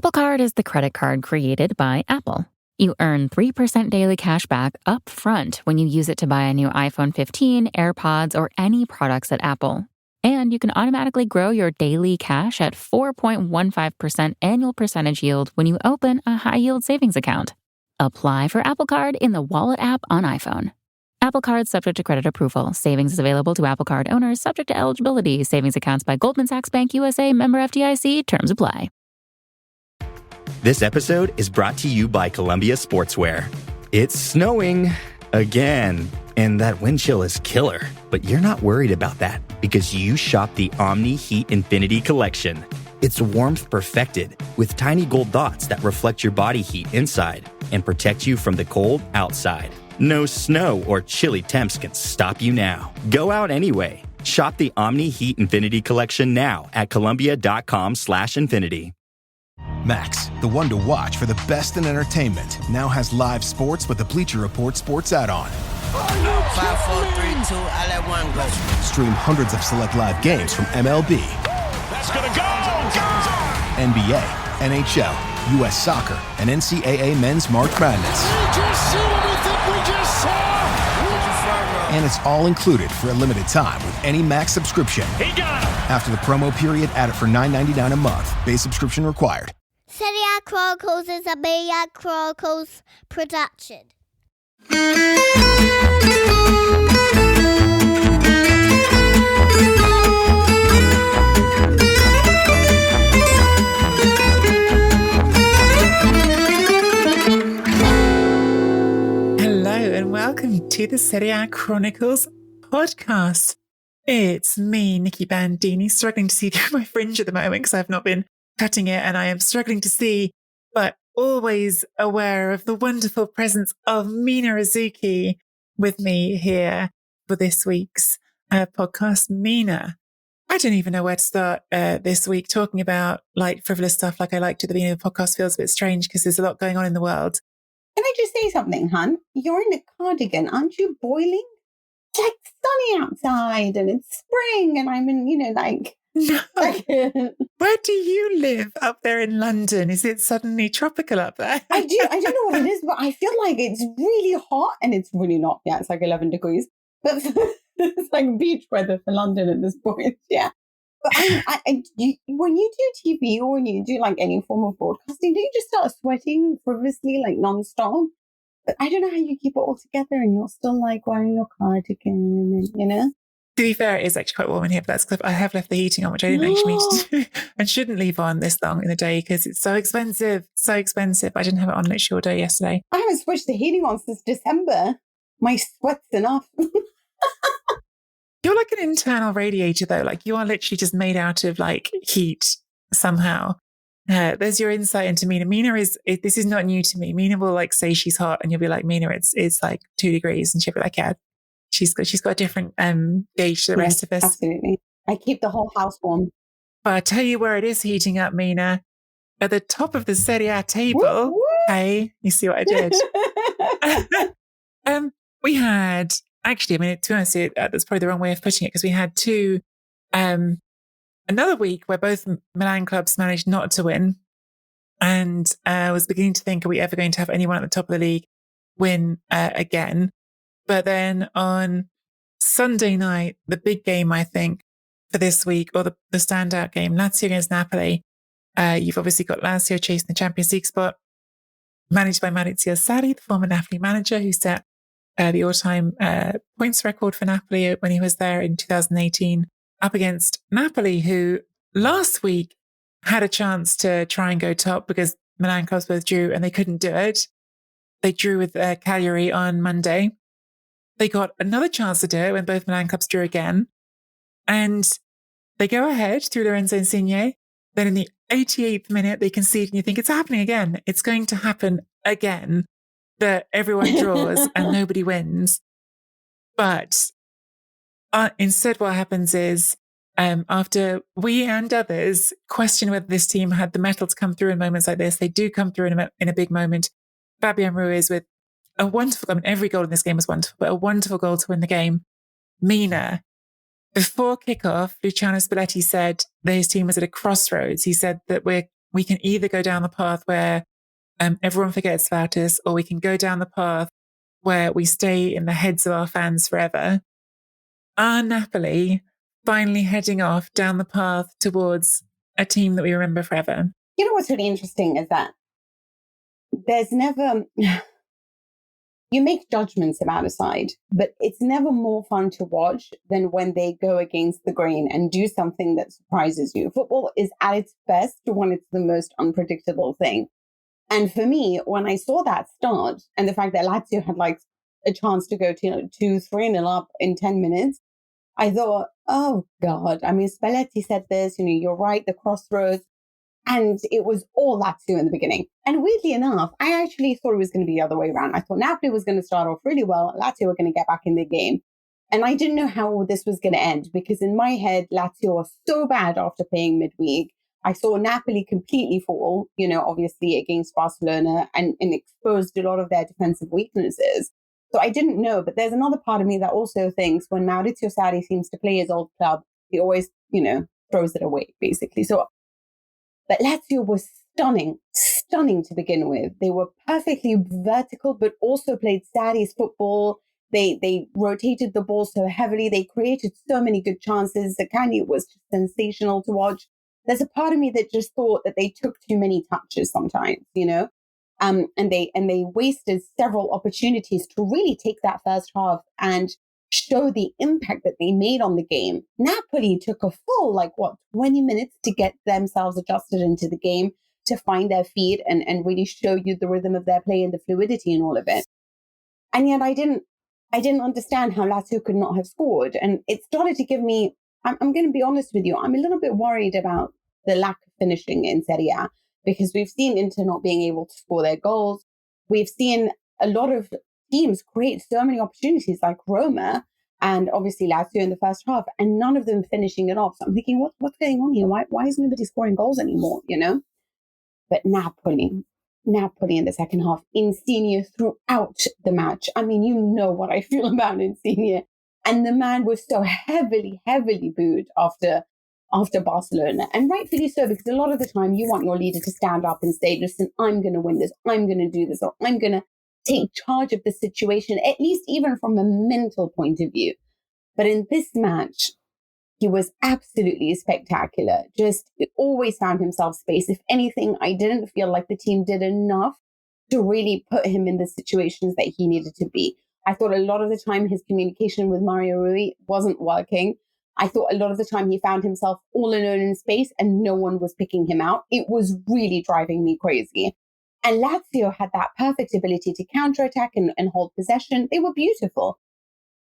Apple Card is the credit card created by Apple. You earn 3% daily cash back up front when you use it to buy a new iPhone 15, AirPods, or any products at Apple. And you can automatically grow your daily cash at 4.15% annual percentage yield when you open a high-yield savings account. Apply for Apple Card in the Wallet app on iPhone. Apple Card subject to credit approval. Savings is available to Apple Card owners subject to eligibility. Savings accounts by Goldman Sachs Bank USA, member FDIC. Terms apply. This episode is brought to you by Columbia Sportswear. It's snowing again, and that wind chill is killer. But you're not worried about that because you shop the Omni Heat Infinity Collection. It's warmth perfected with tiny gold dots that reflect your body heat inside and protect you from the cold outside. No snow or chilly temps can stop you now. Go out anyway. Shop the Omni Heat Infinity Collection now at Columbia.com/infinity. Max, the one to watch for the best in entertainment, now has live sports with the Bleacher Report sports add-on. 5, 4, 3, 2, I let one go. Stream hundreds of select live games from MLB. That's gonna go! NBA, NHL, U.S. Soccer, and NCAA Men's March Madness. We just see what we think we just saw! And it's all included for a limited time with any Max subscription. He got him! After the promo period, add it for $9.99 a month. Base subscription required. Serie A Chronicles is a Mania Chronicles production. Hello and welcome to the Serie A Chronicles podcast. It's me, Nikki Bandini, struggling to see through my fringe at the moment because I've not been cutting it and I am struggling to see, but always aware of the wonderful presence of Mina Azuki with me here for this week's podcast. Mina, I don't even know where to start this week talking about light, frivolous stuff like I like to at the beginning of the podcast. Feels a bit strange because there's a lot going on in the world. Can I just say something, hun? You're in a cardigan. Aren't you boiling? It's like sunny outside and it's spring and I'm in, No. Where do you live up there in London? Is it suddenly tropical up there? I don't know what it is, but I feel like it's really hot and it's really not. Yeah, it's like 11 degrees. But it's like beach weather for London at this point. Yeah. But when you do TV or when you do like any form of broadcasting, do you just start sweating frivolously, like nonstop? But I don't know how you keep it all together and you're still like wearing your cardigan and, To be fair, it is actually quite warm in here, but that's because I have left the heating on, which I didn't actually mean to do and shouldn't leave on this long in the day because it's so expensive. So expensive. I didn't have it on literally all day yesterday. I haven't switched the heating on since December. My sweat's enough. You're like an internal radiator though. Like you are literally just made out of like heat somehow. There's your insight into Mina. This is not new to me. Mina will like say she's hot and you'll be like, Mina, it's like 2 degrees. And she'll be like, yeah, she's got a different gauge to the rest of us. Absolutely. I keep the whole house warm. But I tell you where it is heating up, Mina. At the top of the Serie A table. Woo, woo. Hey, you see what I did? We had, actually, I mean, to be honest, that's probably the wrong way of putting it because we had another week where both Milan clubs managed not to win. And I was beginning to think, are we ever going to have anyone at the top of the league win again? But then on Sunday night, the big game, I think, for this week, or the standout game, Lazio against Napoli. You've obviously got Lazio chasing the Champions League spot, managed by Maurizio Sarri, the former Napoli manager, who set the all-time points record for Napoli when he was there in 2018, up against Napoli, who last week had a chance to try and go top because Milan clubs both drew and they couldn't do it. They drew with Cagliari on Monday. They got another chance to do it when both Milan clubs drew again. And they go ahead through Lorenzo Insigne. Then in the 88th minute, they concede and you think it's happening again. It's going to happen again that everyone draws and nobody wins. But instead what happens is after we and others question whether this team had the mettle to come through in moments like this, they do come through in a big moment. Fabian Ruiz with a wonderful, I mean, every goal in this game was wonderful, but a wonderful goal to win the game. Mina, before kickoff, Luciano Spalletti said that his team was at a crossroads. He said that we're we can either go down the path where everyone forgets about us, or we can go down the path where we stay in the heads of our fans forever. Are Napoli finally heading off down the path towards a team that we remember forever? You know what's really interesting is that there's never... You make judgments about a side, but it's never more fun to watch than when they go against the grain and do something that surprises you. Football is at its best when it's the most unpredictable thing. And for me, when I saw that start and the fact that Lazio had like a chance to go to 2-3-0 up in 10 minutes, I thought, oh God. I mean, Spalletti said this, you're right, the crossroads. And it was all Lazio in the beginning. And weirdly enough, I actually thought it was going to be the other way around. I thought Napoli was going to start off really well. Lazio were going to get back in the game. And I didn't know how this was going to end, because in my head, Lazio was so bad after playing midweek. I saw Napoli completely fall, obviously against Barcelona, and exposed a lot of their defensive weaknesses. So I didn't know. But there's another part of me that also thinks when Maurizio Sarri seems to play his old club, he always, throws it away, basically. But Lazio was stunning to begin with. They were perfectly vertical, but also played Sarri's football. They rotated the ball so heavily. They created so many good chances. Zaccagni was just sensational to watch. There's a part of me that just thought that they took too many touches sometimes, and they wasted several opportunities to really take that first half and show the impact that they made on the game. Napoli took a full, 20 minutes to get themselves adjusted into the game, to find their feet and really show you the rhythm of their play and the fluidity and all of it. And yet I didn't understand how Lazio could not have scored. And it started to give me, I'm going to be honest with you, I'm a little bit worried about the lack of finishing in Serie A, because we've seen Inter not being able to score their goals. We've seen a lot of teams create so many opportunities like Roma and obviously Lazio in the first half, and none of them finishing it off. So I'm thinking, what's going on here? Why is nobody scoring goals anymore, But Napoli in the second half, Insigne throughout the match. I mean, you know what I feel about Insigne. And the man was so heavily booed after Barcelona. And rightfully so, because a lot of the time you want your leader to stand up and say, listen, I'm going to win this, I'm going to do this, or I'm going to take charge of the situation, at least even from a mental point of view. But in this match, he was absolutely spectacular. Just always found himself space. If anything, I didn't feel like the team did enough to really put him in the situations that he needed to be. I thought a lot of the time his communication with Mario Rui wasn't working. I thought a lot of the time he found himself all alone in space and no one was picking him out. It was really driving me crazy. And Lazio had that perfect ability to counterattack and hold possession. They were beautiful.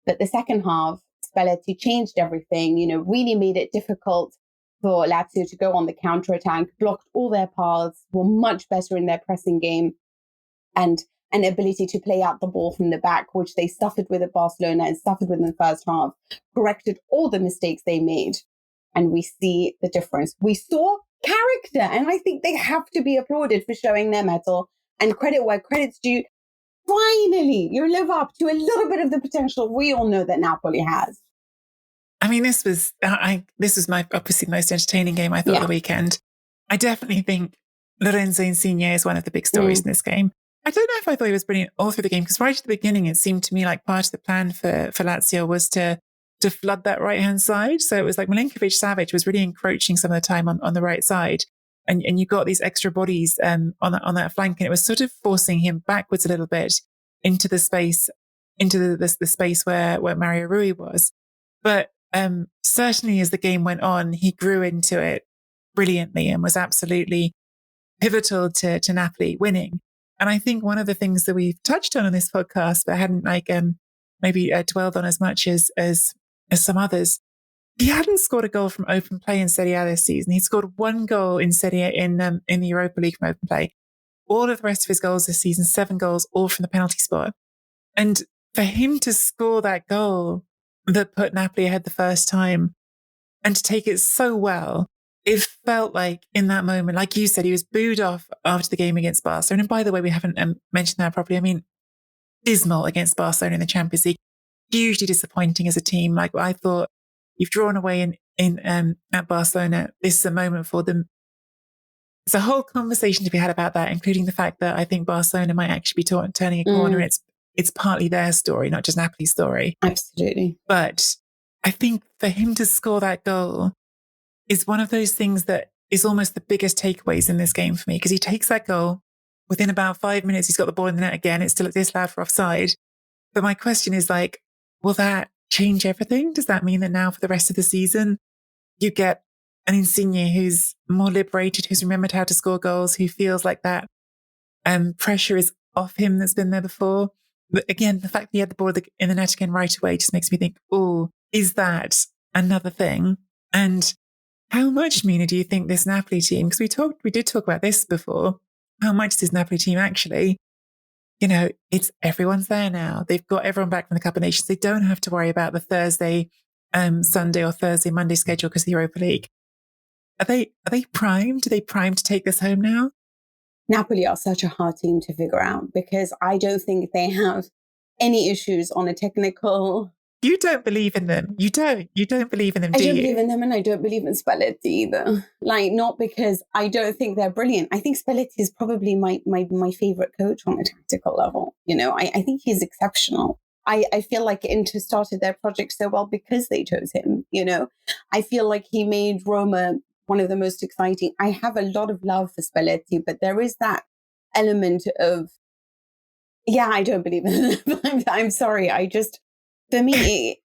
But the second half, Spalletti changed everything, really made it difficult for Lazio to go on the counterattack, blocked all their paths, were much better in their pressing game, and an ability to play out the ball from the back, which they suffered with at Barcelona and suffered with in the first half, corrected all the mistakes they made. And we see the difference. We saw character, and I think they have to be applauded for showing their mettle, and credit where credit's due. Finally, you live up to a little bit of the potential we all know that Napoli has. I mean, this was my obviously most entertaining game I thought of the weekend. I definitely think Lorenzo Insigne is one of the big stories in this game. I don't know if I thought he was brilliant all through the game, because right at the beginning, it seemed to me like part of the plan for Lazio was to flood that right-hand side. So it was like Milinkovic-Savic was really encroaching some of the time on the right side. And you got these extra bodies on that flank, and it was sort of forcing him backwards a little bit into the space, into the space where Mario Rui was. But certainly as the game went on, he grew into it brilliantly and was absolutely pivotal to Napoli winning. And I think one of the things that we've touched on in this podcast, but hadn't maybe dwelled on as much as some others, he hadn't scored a goal from open play in Serie A this season. He scored one goal in Serie A in the Europa League from open play. All of the rest of his goals this season, 7 goals, all from the penalty spot. And for him to score that goal that put Napoli ahead the first time and to take it so well, it felt like in that moment, like you said, he was booed off after the game against Barcelona. And by the way, we haven't mentioned that properly. I mean, dismal against Barcelona in the Champions League. Hugely disappointing as a team. Like I thought, you've drawn away in at Barcelona. This is a moment for them there's a whole conversation to be had about that, including the fact that I think Barcelona might actually be turning a corner. It's partly their story, not just Napoli's story. Absolutely. But I think for him to score that goal is one of those things that is almost the biggest takeaways in this game for me, because he takes that goal. Within about 5 minutes, he's got the ball in the net again. It's still at this lad for offside. But my question is like, will that change everything? Does that mean that now for the rest of the season, you get an Insigne who's more liberated, who's remembered how to score goals, who feels like that pressure is off him that's been there before? But again, the fact that he had the ball in the net again right away just makes me think, oh, is that another thing? And how much, Mina, do you think this Napoli team, because we did talk about this before, how much this Napoli team actually, it's everyone's there now. They've got everyone back from the Cup of Nations. They don't have to worry about the Thursday, Sunday or Thursday, Monday schedule because of the Europa League. Are they primed? Are they primed to take this home now? Napoli are such a hard team to figure out because I don't think they have any issues on a technical. You don't believe in them. You don't believe in them, do you? I don't believe in them, and I don't believe in Spalletti either. Like, not because I don't think they're brilliant. I think Spalletti is probably my favorite coach on a tactical level. I think he's exceptional. I feel like Inter started their project so well because they chose him. I feel like he made Roma one of the most exciting. I have a lot of love for Spalletti, but there is that element of, I don't believe in him. I'm sorry. For me,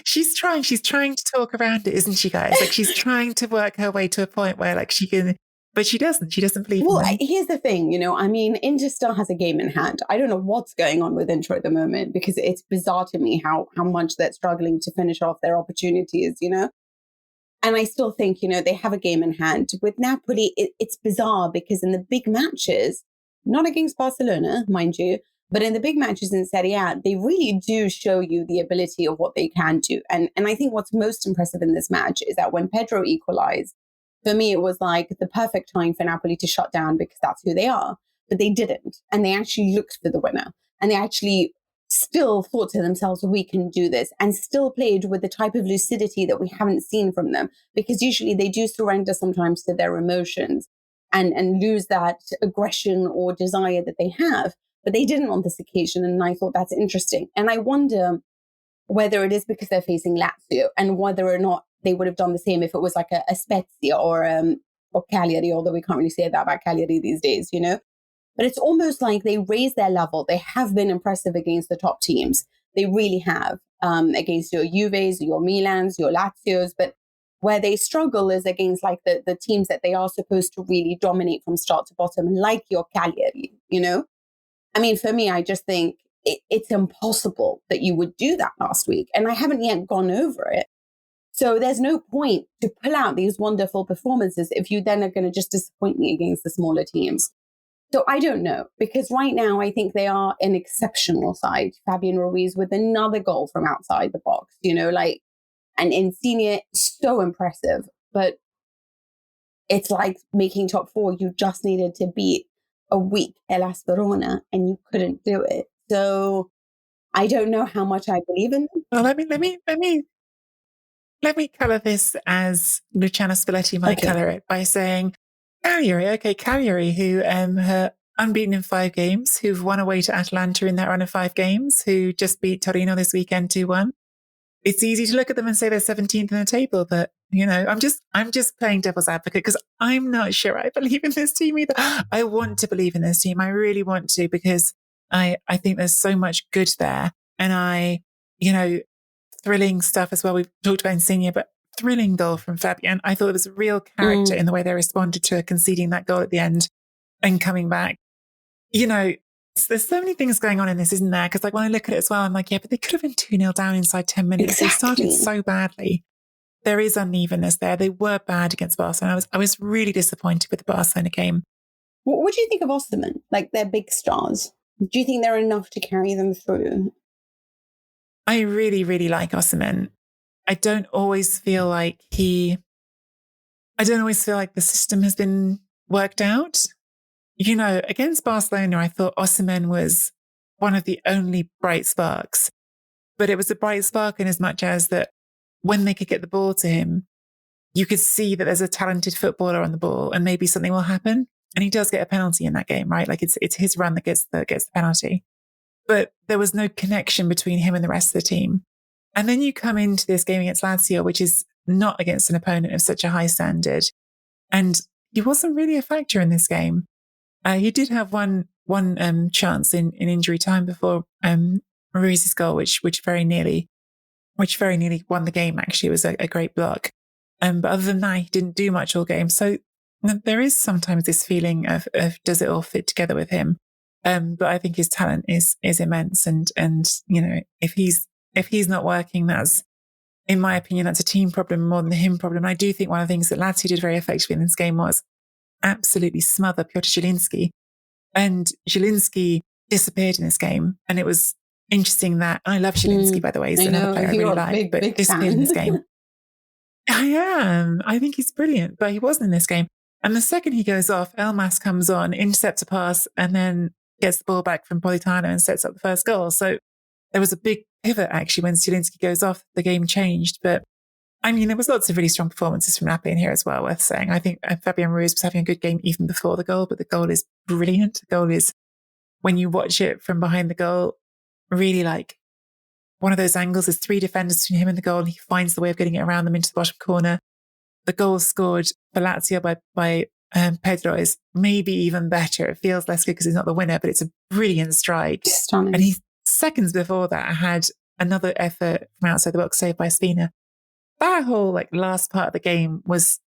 she's trying to talk around it, isn't she, guys? Like, she's trying to work her way to a point where like she can, but she doesn't believe in them. Here's the thing, Inter still has a game in hand. I don't know what's going on with Inter at the moment because it's bizarre to me how much they're struggling to finish off their opportunities, And I still think, they have a game in hand. With Napoli, it's bizarre because in the big matches, not against Barcelona, mind you, but in the big matches in Serie A, they really do show you the ability of what they can do. And I think what's most impressive in this match is that when Pedro equalized, for me, it was like the perfect time for Napoli to shut down because that's who they are. But they didn't. And they actually looked for the winner. And they actually still thought to themselves, we can do this, and still played with the type of lucidity that we haven't seen from them. Because usually they do surrender sometimes to their emotions and lose that aggression or desire that they have. But they didn't on this occasion, and I thought that's interesting. And I wonder whether it is because they're facing Lazio and whether or not they would have done the same if it was like a Spezia or Cagliari, although we can't really say that about Cagliari these days, But it's almost like they raised their level. They have been impressive against the top teams. They really have, against your Juves, your Milans, your Lazios. But where they struggle is against like the teams that they are supposed to really dominate from start to bottom, like your Cagliari, I mean, for me, I just think it's impossible that you would do that last week. And I haven't yet gone over it. So there's no point to pull out these wonderful performances if you then are going to just disappoint me against the smaller teams. So I don't know, because right now I think they are an exceptional side. Fabian Ruiz with another goal from outside the box, and Insigne, so impressive. But it's like making top four. You just needed to beat a weak Hellas Verona and you couldn't do it. So I don't know how much I believe in them. Well, let me colour this as Luciano Spalletti might colour it by saying Cagliari, who are unbeaten in 5 games, who've won away to Atalanta in that run of 5 games, who just beat Torino this weekend 2-1. It's easy to look at them and say they're 17th in the table, but I'm just playing devil's advocate because I'm not sure I believe in this team either. I want to believe in this team. I really want to, because I think there's so much good there. And thrilling stuff as well. We've talked about Insigne, but thrilling goal from Fabian. I thought there was a real character in the way they responded to conceding that goal at the end and coming back. There's so many things going on in this, isn't there? Because like when I look at it as well, I'm like, yeah, but they could have been 2-0 down inside 10 minutes. Exactly. They started so badly. There is unevenness there. They were bad against Barcelona. I was really disappointed with the Barcelona game. What do you think of Osimhen? Like, they're big stars. Do you think they're enough to carry them through? I really, really like Osimhen. I don't always feel like the system has been worked out. Against Barcelona, I thought Osimhen was one of the only bright sparks. But it was a bright spark in as much as that when they could get the ball to him, you could see that there's a talented footballer on the ball and maybe something will happen. And he does get a penalty in that game, right? Like it's his run that gets the penalty. But there was no connection between him and the rest of the team. And then you come into this game against Lazio, which is not against an opponent of such a high standard. And he wasn't really a factor in this game. He did have one chance in injury time before Ruiz's goal, which very nearly won the game. Actually, it was a great block. But other than that, he didn't do much all game. So there is sometimes this feeling of does it all fit together with him? But I think his talent is immense, and if he's not working, that's, in my opinion, that's a team problem more than a him problem. And I do think one of the things that Lazio did very effectively in this game was absolutely smother Piotr Zielinski, and Zielinski disappeared in this game. And it was interesting that I love Zielinski, by the way. He's another player I really like, but disappeared in this game. I am. I think he's brilliant, but he wasn't in this game. And the second he goes off, Elmas comes on, intercepts a pass, and then gets the ball back from Politano and sets up the first goal. So there was a big pivot, actually, when Zielinski goes off, the game changed. But I mean, there was lots of really strong performances from Napoli in here as well, worth saying. I think Fabian Ruiz was having a good game even before the goal, but the goal is brilliant. The goal is, when you watch it from behind the goal, really like one of those angles. There's three defenders between him and the goal, and he finds the way of getting it around them into the bottom corner. The goal scored for Lazio by Pedro is maybe even better. It feels less good because he's not the winner, but it's a brilliant strike. Stunning. And he, seconds before that, had another effort from outside the box saved by Spina. That whole last part of the game was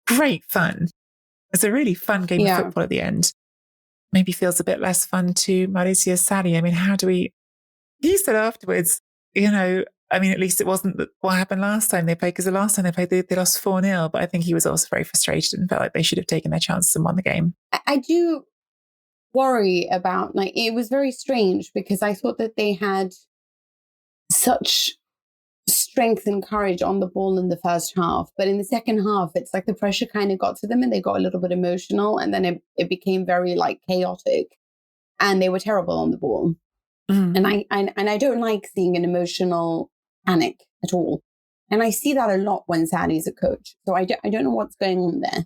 great fun. It's a really fun game of football at the end. Maybe feels a bit less fun to Maurizio Sarri. I mean, he said afterwards, at least it wasn't what happened last time they played, because the last time they played, they lost 4-0. But I think he was also very frustrated and felt like they should have taken their chances and won the game. I do worry about, it was very strange because I thought that they had such strength and courage on the ball in the first half. But in the second half, it's like the pressure kind of got to them and they got a little bit emotional. And then it became very chaotic, and they were terrible on the ball. Mm. And I don't like seeing an emotional panic at all. And I see that a lot when Sarri's a coach. So I don't know what's going on there.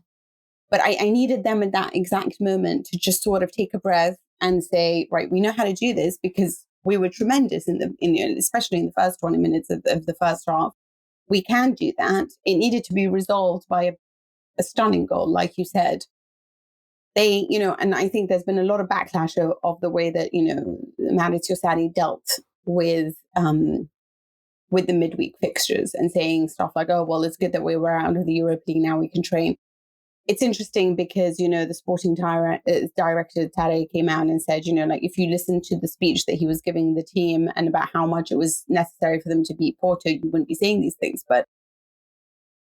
But I needed them at that exact moment to just sort of take a breath and say, right, we know how to do this because we were tremendous especially in the first 20 minutes of the first half. We can do that. It needed to be resolved by a stunning goal, like you said. They, and I think there's been a lot of backlash of the way that, Maurizio Sarri dealt with the midweek fixtures and saying stuff like, oh, well, it's good that we were out of the Europa League, now we can train. It's interesting because, the sporting director, Tare, came out and said, if you listen to the speech that he was giving the team and about how much it was necessary for them to beat Porto, you wouldn't be saying these things. But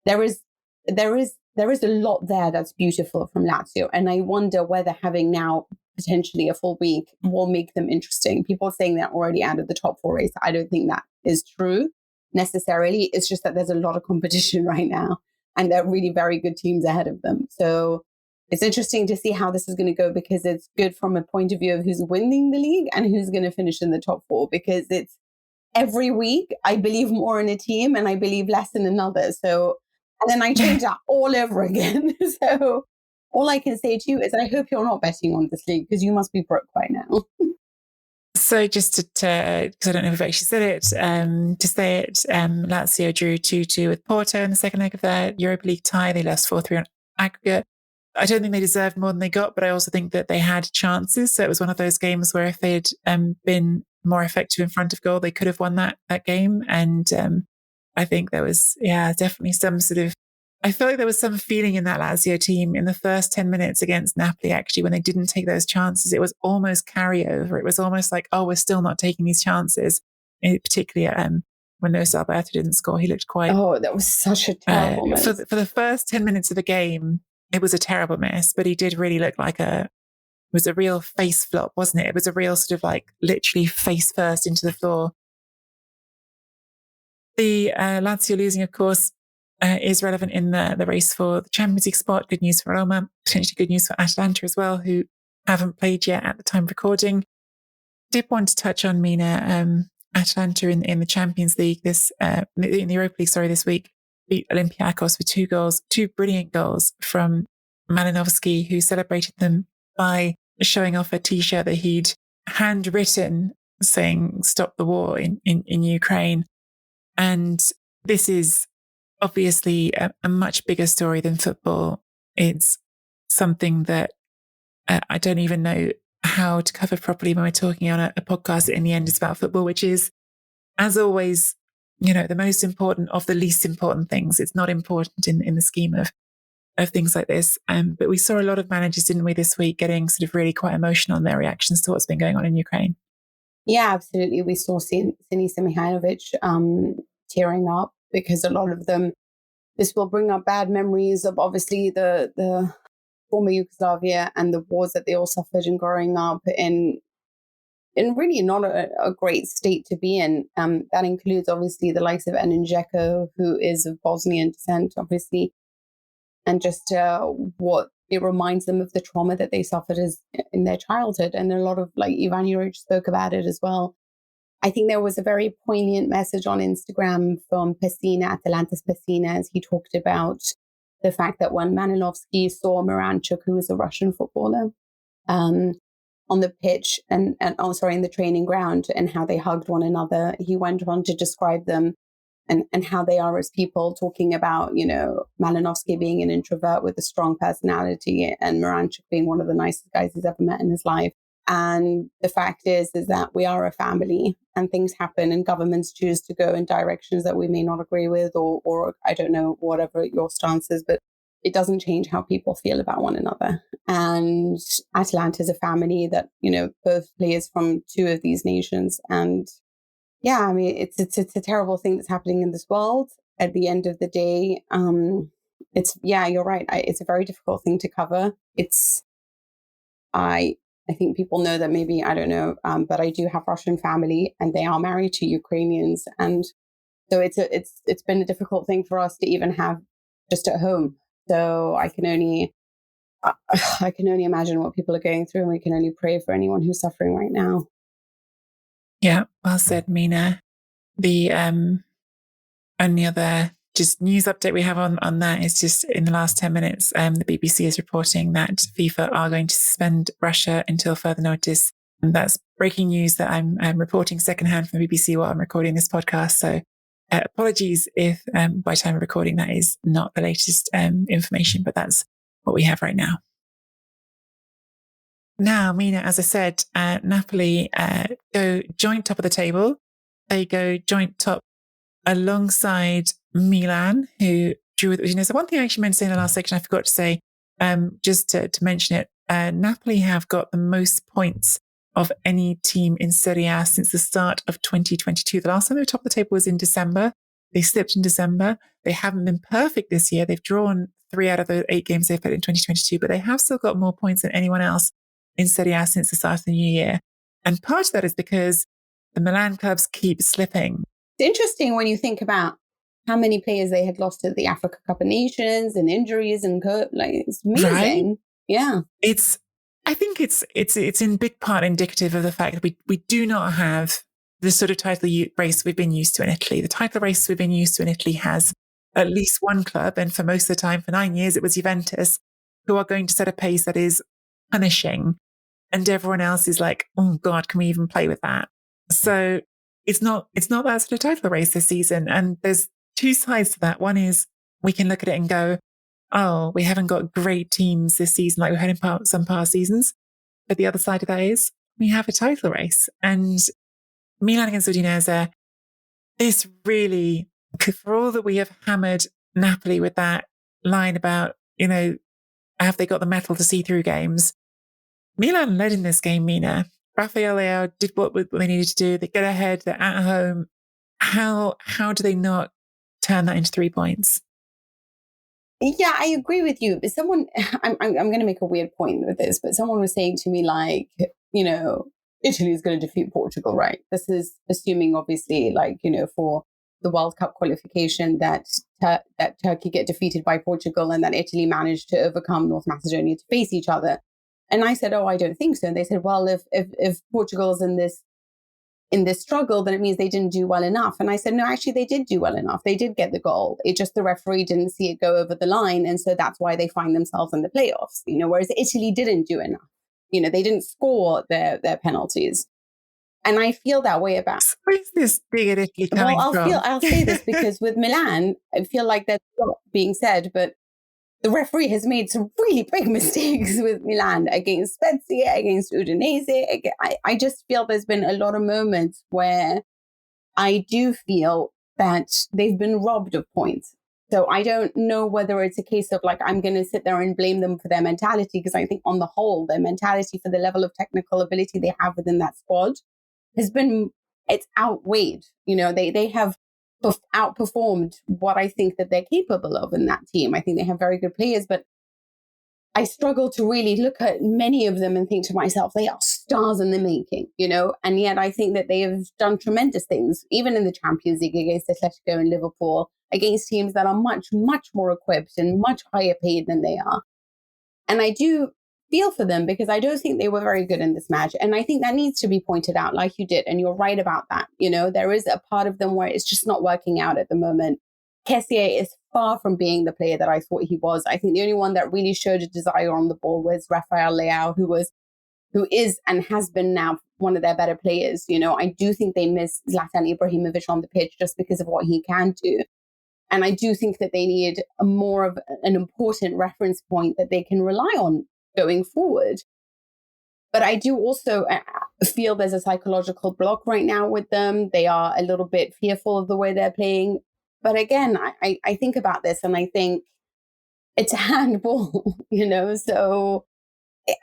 there is a lot there that's beautiful from Lazio. And I wonder whether having now potentially a full week will make them interesting. People are saying they're already out of the top 4 race. I don't think that is true necessarily. It's just that there's a lot of competition right now, and they're really very good teams ahead of them. So it's interesting to see how this is going to go, because it's good from a point of view of who's winning the league and who's going to finish in the top 4, because it's every week I believe more in a team and I believe less in another. So, and then I change that all over again. So all I can say to you is I hope you're not betting on this league, because you must be broke by now. So just to because I don't know if I've actually said it, to say it, Lazio drew 2-2 with Porto in the second leg of their Europa League tie. They lost 4-3 on aggregate. I don't think they deserved more than they got, but I also think that they had chances. So it was one of those games where if they'd been more effective in front of goal, they could have won that game. And I think there was, definitely some sort of, I feel like there was some feeling in that Lazio team in the first 10 minutes against Napoli, actually, when they didn't take those chances. It was almost carryover. It was almost like, oh, we're still not taking these chances. Particularly when Luis Alberto didn't score, he looked quite... Oh, that was such a terrible miss. For the first 10 minutes of the game, it was a terrible miss, but he did really look like it was a real face flop, wasn't it? It was a real sort of literally face first into the floor. The Lazio losing, of course, is relevant in the race for the Champions League spot. Good news for Roma, potentially good news for Atalanta as well, who haven't played yet at the time of recording. Did want to touch on Mina, Atalanta in the Champions League in the Europa League, this week. beat Olympiacos with 2 goals, 2 brilliant goals from Malinovskyi, who celebrated them by showing off a T-shirt that he'd handwritten saying "Stop the War" in Ukraine. And this is obviously a much bigger story than football. It's something that I don't even know how to cover properly when we're talking on a podcast that in the end is about football, which is, as always, the most important of the least important things. It's not important in the scheme of things like this. But we saw a lot of managers, didn't we, this week, getting sort of really quite emotional in their reactions to what's been going on in Ukraine. Yeah, absolutely. We saw Sinisa Mihajlovic tearing up because a lot of them, this will bring up bad memories of obviously the former Yugoslavia and the wars that they all suffered in growing up in really not a great state to be in. That includes obviously the likes of Enin Dzeko, who is of Bosnian descent, obviously, and just what it reminds them of the trauma that they suffered in their childhood. And a lot of, like, Ivan Juric spoke about it as well. I think there was a very poignant message on Instagram from Pessina, Atalanta's Pessina, as he talked about the fact that when Malinovskyi saw Miranchuk, who was a Russian footballer, on the pitch in the training ground, and how they hugged one another, he went on to describe them and how they are as people, talking about, Malinovskyi being an introvert with a strong personality and Miranchuk being one of the nicest guys he's ever met in his life. And the fact is that we are a family and things happen and governments choose to go in directions that we may not agree with, or I don't know, whatever your stance is, but it doesn't change how people feel about one another. And Atalanta is a family that, both players from 2 of these nations. And yeah, I mean, it's a terrible thing that's happening in this world. At the end of the day, you're right. It's a very difficult thing to cover. I think people know that, maybe, I don't know, but I do have Russian family and they are married to Ukrainians. And so it's been a difficult thing for us to even have just at home. So I can only imagine what people are going through, and we can only pray for anyone who's suffering right now. Yeah, well said, Mina. The only other just news update we have on that is just in the last 10 minutes, the BBC is reporting that FIFA are going to suspend Russia until further notice. And that's breaking news that I'm reporting secondhand from the BBC while I'm recording this podcast. So apologies if by time of recording that is not the latest information, but that's what we have right now. Now, Mina, as I said, Napoli go joint top of the table. They go joint top alongside Milan, who drew with, so one thing I actually meant to say in the last section, I forgot to say, just to mention it, Napoli have got the most points of any team in Serie A since the start of 2022. The last time they were top of the table was in December. They slipped in December. They haven't been perfect this year. They've drawn 3 out of the 8 games they've played in 2022, but they have still got more points than anyone else in Serie A since the start of the new year. And part of that is because the Milan clubs keep slipping. It's interesting when you think about how many players they had lost at the Africa Cup of Nations and injuries and it's amazing. Right? Yeah. I think it's in big part indicative of the fact that we do not have the sort of title race we've been used to in Italy. The title race we've been used to in Italy has at least one club, and for most of the time, for 9 years, it was Juventus, who are going to set a pace that is punishing, and everyone else is like, oh God, can we even play with that? So it's not that sort of title race this season. And there's 2 sides to that. One is we can look at it and go, oh, we haven't got great teams this season like we had in some past seasons. But the other side of that is we have a title race. And Milan against Udinese, this really, for all that we have hammered Napoli with that line about, have they got the metal to see through games? Milan led in this game, Mina. Rafael Leao did what they needed to do. They get ahead. They're at home. How do they not turn that into 3 points? Yeah, I agree with you. But I'm going to make a weird point with this, but someone was saying to me, like, Italy is going to defeat Portugal, right? This is assuming, obviously, for the World Cup qualification that Turkey get defeated by Portugal and that Italy managed to overcome North Macedonia to face each other. And I said, oh, I don't think so. And they said, well, if Portugal's in this in this struggle, then it means they didn't do well enough. And I said, no, actually, they did do well enough. They did get the goal. It just the referee didn't see it go over the line. And so that's why they find themselves in the playoffs, whereas Italy didn't do enough. They didn't score their penalties. And I feel that way about. Where's this big at Italy coming from? I'll say this because with Milan, I feel like that's not being said, but the referee has made some really big mistakes with Milan against Spezia, against Udinese. I just feel there's been a lot of moments where I do feel that they've been robbed of points. So I don't know whether it's a case of like, I'm going to sit there and blame them for their mentality, because I think on the whole, their mentality for the level of technical ability they have within that squad it's outweighed. They have outperformed what I think that they're capable of in that team. I think they have very good players, but I struggle to really look at many of them and think to myself, they are stars in the making, and yet I think that they have done tremendous things, even in the Champions League against Atletico and Liverpool, against teams that are much, much more equipped and much higher paid than they are. And I do feel for them because I don't think they were very good in this match. And I think that needs to be pointed out like you did. And you're right about that. There is a part of them where it's just not working out at the moment. Kessie is far from being the player that I thought he was. I think the only one that really showed a desire on the ball was Rafael Leao, who is and has been now one of their better players. I do think they miss Zlatan Ibrahimovic on the pitch just because of what he can do. And I do think that they need more of an important reference point that they can rely on going forward. But I do also feel there's a psychological block right now with them. They are a little bit fearful of the way they're playing. But again, I think about this and I think it's a handball, so,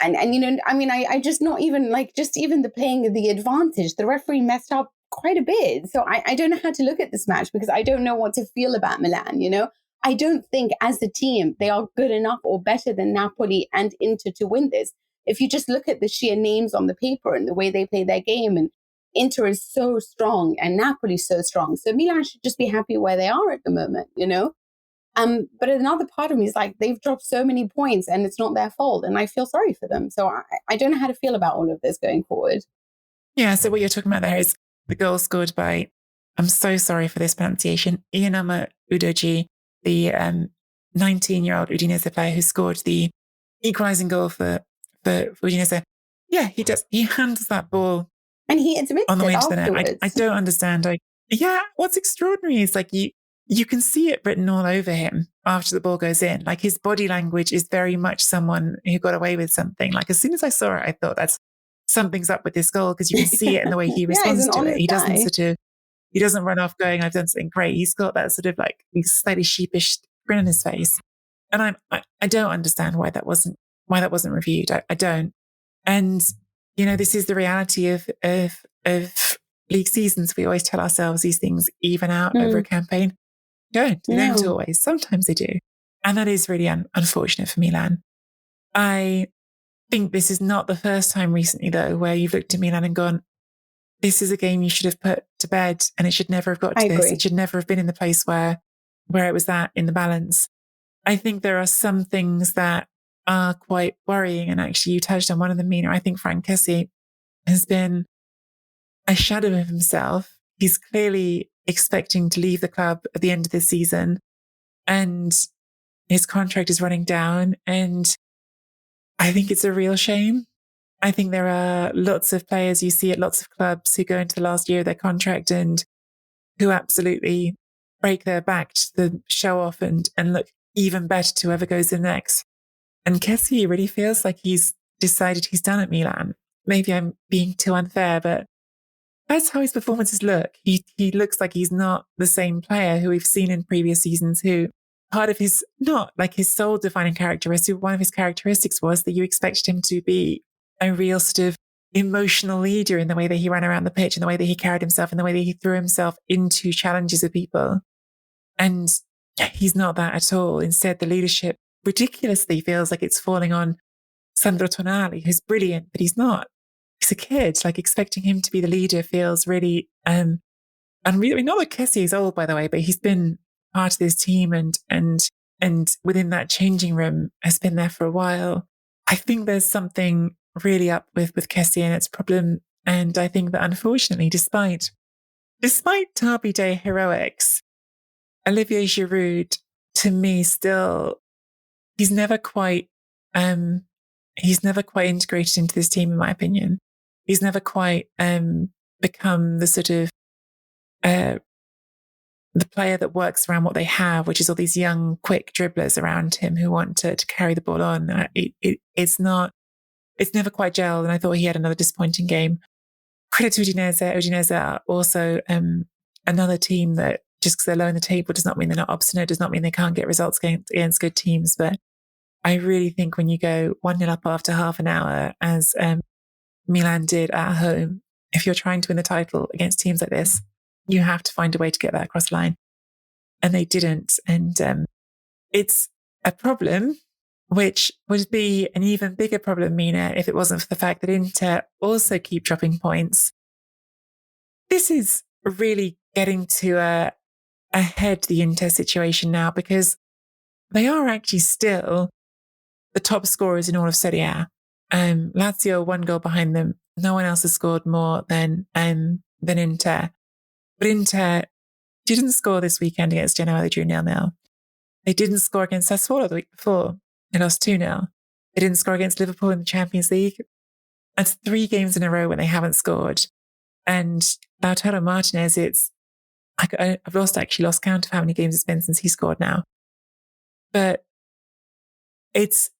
I just not even just even the playing of the advantage, the referee messed up quite a bit. So I don't know how to look at this match because I don't know what to feel about Milan, I don't think as a team, they are good enough or better than Napoli and Inter to win this. If you just look at the sheer names on the paper and the way they play their game, and Inter is so strong and Napoli is so strong. So Milan should just be happy where they are at the moment, But another part of me is like, they've dropped so many points and it's not their fault. And I feel sorry for them. So I don't know how to feel about all of this going forward. Yeah, so what you're talking about there is the goal scored by, I'm so sorry for this pronunciation, Iyanama Udoji, the 19-year-old Udinese player who scored the equalising goal for Udinese. Yeah, he does. He handles that ball. And he admits on the way it to the net. I don't understand. What's extraordinary is you can see it written all over him after the ball goes in. Like his body language is very much someone who got away with something. Like as soon as I saw it, I thought something's up with this goal because you can see it in the way he responds to it. He doesn't he doesn't run off going, I've done something great. He's got that sort of slightly sheepish grin on his face. And I don't understand why that wasn't reviewed. I don't. And, this is the reality of league seasons. We always tell ourselves these things even out over a campaign. They don't always. Sometimes they do. And that is really unfortunate for Milan. I think this is not the first time recently, though, where you've looked at Milan and gone, this is a game you should have put to bed and it should never have got to this. Agree. It should never have been in the place where it was that in the balance. I think there are some things that are quite worrying. And actually you touched on one of them, Mina. I think Franck Kessie has been a shadow of himself. He's clearly expecting to leave the club at the end of this season and his contract is running down. And I think it's a real shame. I think there are lots of players you see at lots of clubs who go into the last year of their contract and who absolutely break their back to show off and look even better to whoever goes in next. And Kessie really feels like he's decided he's done at Milan. Maybe I'm being too unfair, but that's how his performances look. He looks like he's not the same player who we've seen in previous seasons, who part of his, not like his sole defining characteristic, one of his characteristics was that you expected him to be a real sort of emotional leader in the way that he ran around the pitch, in the way that he carried himself, in the way that he threw himself into challenges of people. And he's not that at all. Instead, the leadership ridiculously feels like it's falling on Sandro Tonali, who's brilliant, but he's not. He's a kid. Like expecting him to be the leader feels really, and really, not that Kessie is old, by the way, but he's been part of this team and within that changing room has been there for a while. I think there's something really up with Kessie and it's a problem And I think that unfortunately, despite Derby Day heroics, Olivier Giroud, to me, still, he's never quite integrated into this team, in my opinion. He's never quite become the sort of the player that works around what they have, which is all these young, quick dribblers around him who want to carry the ball on. It's never quite gelled, and I thought he had another disappointing game. Credit to Udinese. Udinese are also another team that, just because they're low in the table, does not mean they're not obstinate, does not mean they can't get results against good teams. But I really think when you go 1-0 up after half an hour, as Milan did at home, if you're trying to win the title against teams like this, you have to find a way to get that across the line. And they didn't. And it's a problem, which would be an even bigger problem, Mina, if it wasn't for the fact that Inter also keep dropping points. This is really getting to a head, the Inter situation now, because they are actually still the top scorers in all of Serie A. Lazio 1 goal behind them. No one else has scored more than Inter. But Inter didn't score this weekend against Genoa. They drew 0-0. They didn't score against Sassuolo the week before. They lost 2-0. They didn't score against Liverpool in the Champions League. That's 3 games in a row when they haven't scored. And Lautaro Martinez, I've lost count of how many games it's been since he scored now. But this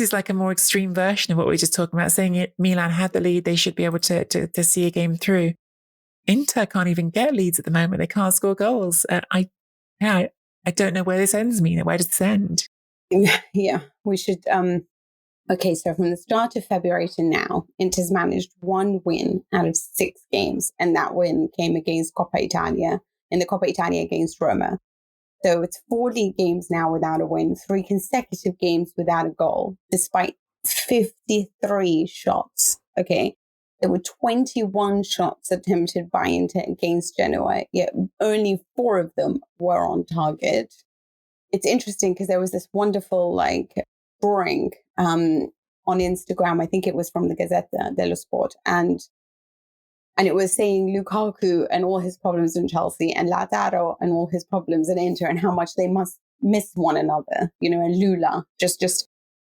is like a more extreme version of what we were just talking about, saying Milan had the lead, they should be able to see a game through. Inter can't even get leads at the moment. They can't score goals. I don't know where this ends, Mina. Where does this end? Yeah, we should. Okay, so from the start of February to now, Inter's managed 1 win out of 6 games, and that win came against Coppa Italia, in the Coppa Italia against Roma. So it's 4 league games now without a win, 3 consecutive games without a goal, despite 53 shots. Okay, there were 21 shots attempted by Inter against Genoa, yet only 4 of them were on target. It's interesting because there was this wonderful drawing on Instagram. I think it was from the Gazzetta dello Sport, and it was saying Lukaku and all his problems in Chelsea, and Lautaro and all his problems in Inter, and how much they must miss one another, and Lula, just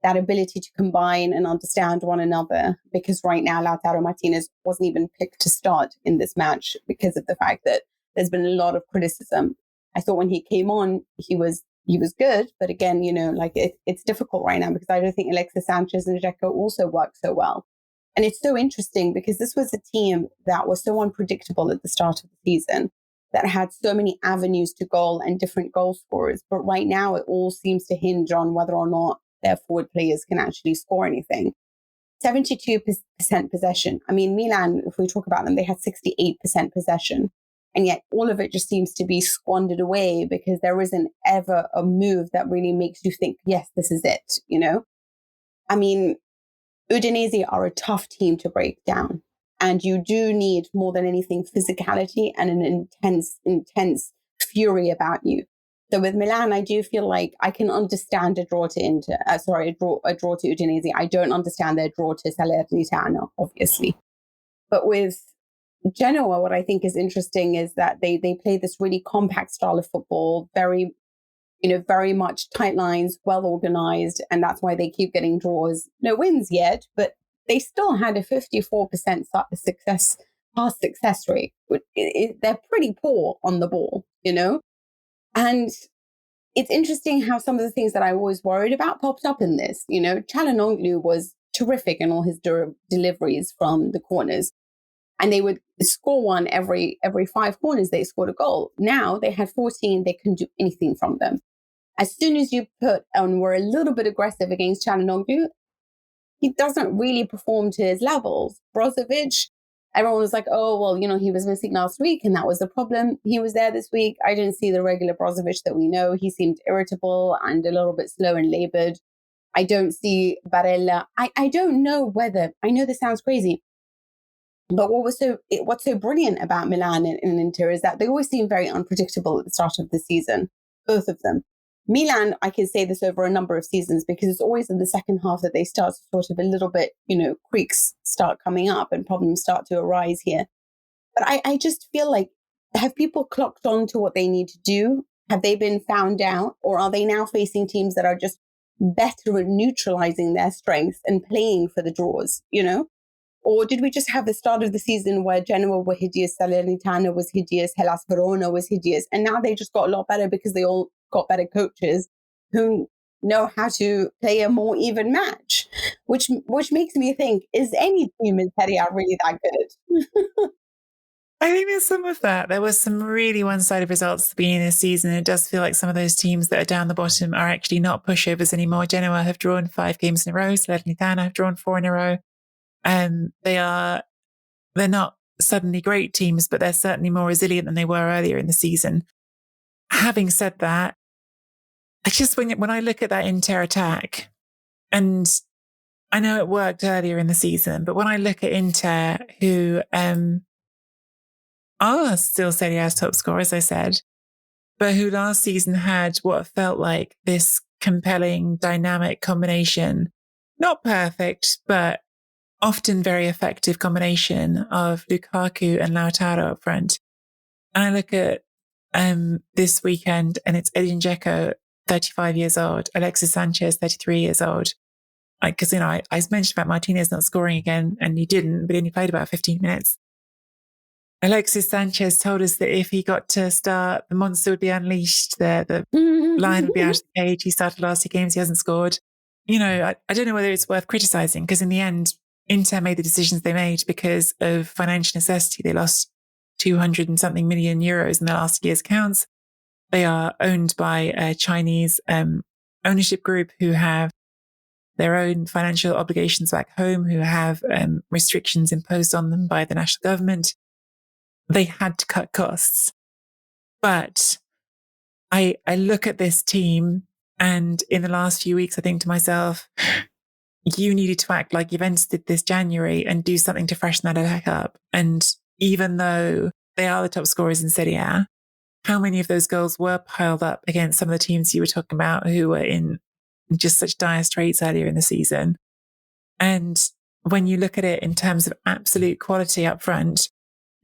that ability to combine and understand one another, because right now Lautaro Martinez wasn't even picked to start in this match because of the fact that there's been a lot of criticism. I thought when he came on, he was good, but again, it's difficult right now because I don't think Alexis Sanchez and Dzeko also work so well. And it's so interesting because this was a team that was so unpredictable at the start of the season, that had so many avenues to goal and different goal scorers. But right now it all seems to hinge on whether or not their forward players can actually score anything. 72% possession. I mean, Milan, if we talk about them, they had 68% possession. And yet all of it just seems to be squandered away because there isn't ever a move that really makes you think, yes, this is it, I mean, Udinese are a tough team to break down. And you do need, more than anything, physicality and an intense fury about you. So with Milan, I do feel like I can understand a draw to a draw to Udinese. I don't understand their draw to Salernitana, obviously. But with Genoa, what I think is interesting is that they play this really compact style of football, very much tight lines, well organized, and that's why they keep getting draws. No wins yet, but they still had a 54% pass success rate. They're pretty poor on the ball, And it's interesting how some of the things that I always worried about popped up in this. Çalhanoğlu was terrific in all his deliveries from the corners. And they would score one every 5 corners, they scored a goal. Now they had 14, they couldn't do anything from them. As soon as you were a little bit aggressive against Çalhanoğlu, he doesn't really perform to his levels. Brozovic, everyone was like, oh, well, he was missing last week and that was the problem. He was there this week. I didn't see the regular Brozovic that we know. He seemed irritable and a little bit slow and labored. I don't see Barella. I don't know whether, I know this sounds crazy, but what's so brilliant about Milan and Inter is that they always seem very unpredictable at the start of the season, both of them. Milan, I can say this over a number of seasons because it's always in the second half that they start to sort of a little bit, creaks start coming up and problems start to arise here. But I just feel like, have people clocked on to what they need to do? Have they been found out? Or are they now facing teams that are just better at neutralizing their strengths and playing for the draws, Or did we just have the start of the season where Genoa were hideous, Salernitana was hideous, Hellas Verona was hideous, and now they just got a lot better because they all got better coaches who know how to play a more even match, which makes me think, is any team in Serie A really that good? I think there's some of that. There was some really one-sided results at the beginning of the season. It does feel like some of those teams that are down the bottom are actually not pushovers anymore. Genoa have drawn 5 games in a row. Salernitana have drawn 4 in a row. They're not suddenly great teams, but they're certainly more resilient than they were earlier in the season. Having said that, I just, when I look at that Inter attack, and I know it worked earlier in the season, but when I look at Inter, who are still Serie A's top scorer, as I said, but who last season had what felt like this compelling, dynamic combination, not perfect, but often very effective combination of Lukaku and Lautaro up front. And I look at this weekend, and it's Edin Dzeko, 35 years old, Alexis Sanchez, 33 years old. Because, I mentioned about Martinez not scoring again, and he didn't, but he only played about 15 minutes. Alexis Sanchez told us that if he got to start, the monster would be unleashed, the lion would be out of the cage. He started the last 2 games, he hasn't scored. I don't know whether it's worth criticising, because in the end, Inter made the decisions they made because of financial necessity. They lost 200 and something million euros in the last year's accounts. They are owned by a Chinese ownership group who have their own financial obligations back home, who have restrictions imposed on them by the national government. They had to cut costs. But I look at this team, and in the last few weeks, I think to myself, you needed to act like Juventus did this January and do something to freshen that attack up. And even though they are the top scorers in Serie A, how many of those goals were piled up against some of the teams you were talking about who were in just such dire straits earlier in the season? And when you look at it in terms of absolute quality up front,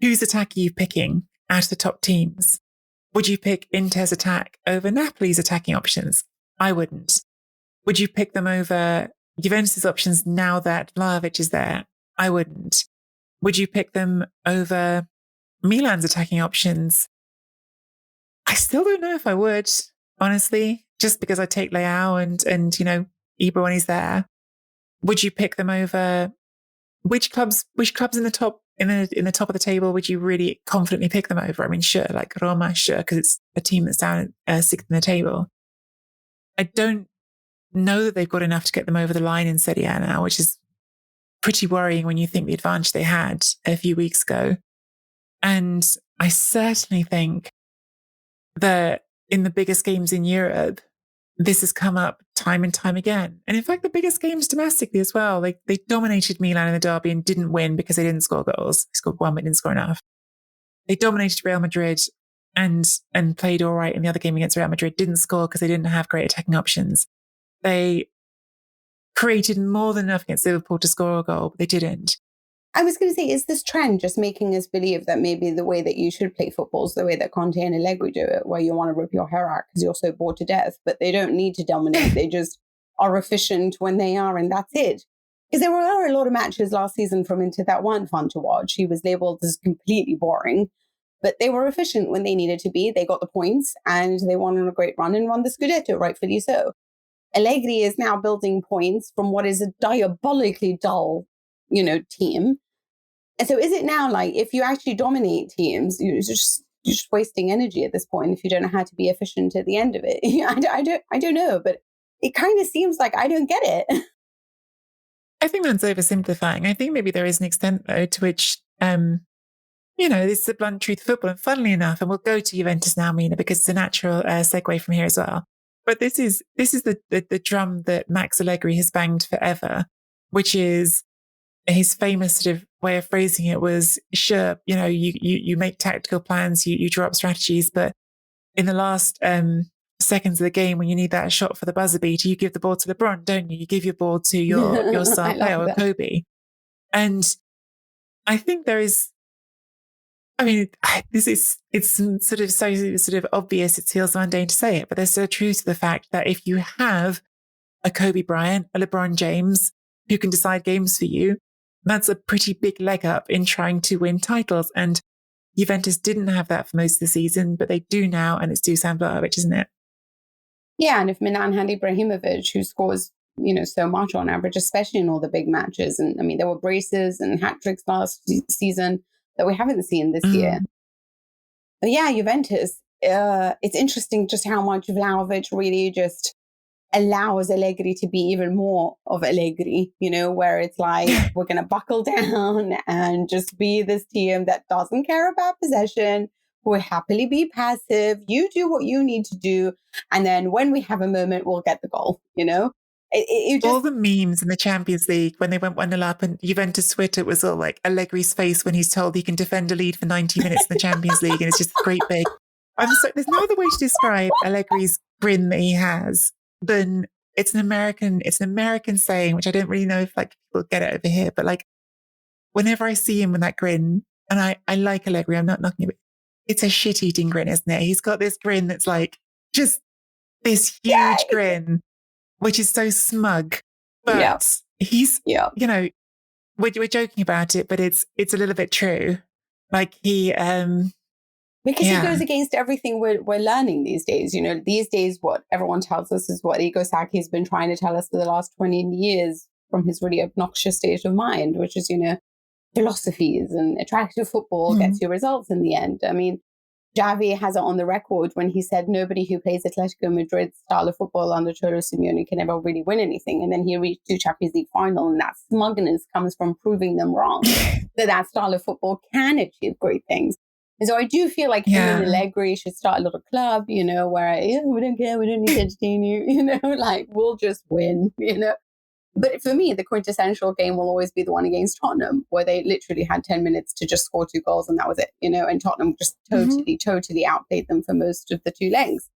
whose attack are you picking out of the top teams? Would you pick Inter's attack over Napoli's attacking options? I wouldn't. Would you pick them over Juventus' options now that Vlahovic is there? I wouldn't. Would you pick them over Milan's attacking options? I still don't know if I would, honestly, just because I take Leao and Ibra when he's there. Would you pick them over which clubs in the top in the top of the table would you really confidently pick them over? I mean, sure, like Roma, sure, because it's a team that's down at 6th in the table. I don't know that they've got enough to get them over the line in Serie A now, which is pretty worrying when you think the advantage they had a few weeks ago. And I certainly think that in the biggest games in Europe, this has come up time and time again. And in fact, the biggest games domestically as well. Like, they dominated Milan in the derby and didn't win because they didn't score goals. They scored 1 but didn't score enough. They dominated Real Madrid and played all right in the other game against Real Madrid, didn't score because they didn't have great attacking options. They created more than enough against Liverpool to score a goal, but they didn't. I was going to say, is this trend just making us believe that maybe the way that you should play football is the way that Conte and Allegri do it, where you want to rip your hair out because you're so bored to death, but they don't need to dominate. They just are efficient when they are, and that's it. Because there were a lot of matches last season from Inter that weren't fun to watch. He was labelled as completely boring, but they were efficient when they needed to be. They got the points and they won on a great run and won the Scudetto, rightfully so. Allegri is now building points from what is a diabolically dull team. And so is it now like, if you actually dominate teams, you're just wasting energy at this point if you don't know how to be efficient at the end of it? I don't know, but it kind of seems like I don't get it. I think that's oversimplifying. I think maybe there is an extent, though, to which, this is the blunt truth of football. And funnily enough, and we'll go to Juventus now, Mina, because it's a natural segue from here as well. But this is the drum that Max Allegri has banged forever, which is his famous sort of way of phrasing it was, sure, you make tactical plans, you draw up strategies, but in the last seconds of the game when you need that shot for the buzzer beater, you give the ball to LeBron, don't you? You give your ball to your star player or Kobe. And I think there is, I mean, it's sort of so sort of obvious, it feels mundane to say it, but there's so true to the fact that if you have a Kobe Bryant, a LeBron James, who can decide games for you, that's a pretty big leg up in trying to win titles. And Juventus didn't have that for most of the season, but they do now, and it's Dusan Vlahovic, isn't it? Yeah, and if Milan had Ibrahimovic, who scores, so much on average, especially in all the big matches, and I mean, there were braces and hat-tricks last season that we haven't seen this year. But yeah, Juventus, it's interesting just how much Vlahovic really just allows Allegri to be even more of Allegri, where it's like, we're going to buckle down and just be this team that doesn't care about possession. We'll happily be passive. You do what you need to do. And then when we have a moment, we'll get the goal, It just... All the memes in the Champions League when they went 1-0 up, and Juventus Twitter was all like Allegri's face when he's told he can defend a lead for 90 minutes in the Champions League. And it's just great big. There's no other way to describe Allegri's grin that he has than it's an American saying, which I don't really know if people get it over here. But whenever I see him with that grin, and I like Allegri, I'm not knocking it. It's a shit-eating grin, isn't it? He's got this grin that's just this huge grin, which is so smug. But he's, we're joking about it, but it's a little bit true. Because he goes against everything we're learning these days. These days, what everyone tells us is what Igor Saki's been trying to tell us for the last 20 years from his really obnoxious state of mind, which is, philosophies and attractive football gets you results in the end. I mean, Xavi has it on the record when he said nobody who plays Atletico Madrid's style of football under Cholo Simeone can ever really win anything. And then he reached 2 Champions League final, and that smugness comes from proving them wrong, that style of football can achieve great things. And so I do feel like him and Allegri should start a little club, where we don't care, we don't need to entertain you, we'll just win, But for me, the quintessential game will always be the one against Tottenham, where they literally had 10 minutes to just score 2 goals and that was it, and Tottenham just totally outplayed them for most of the 2 legs.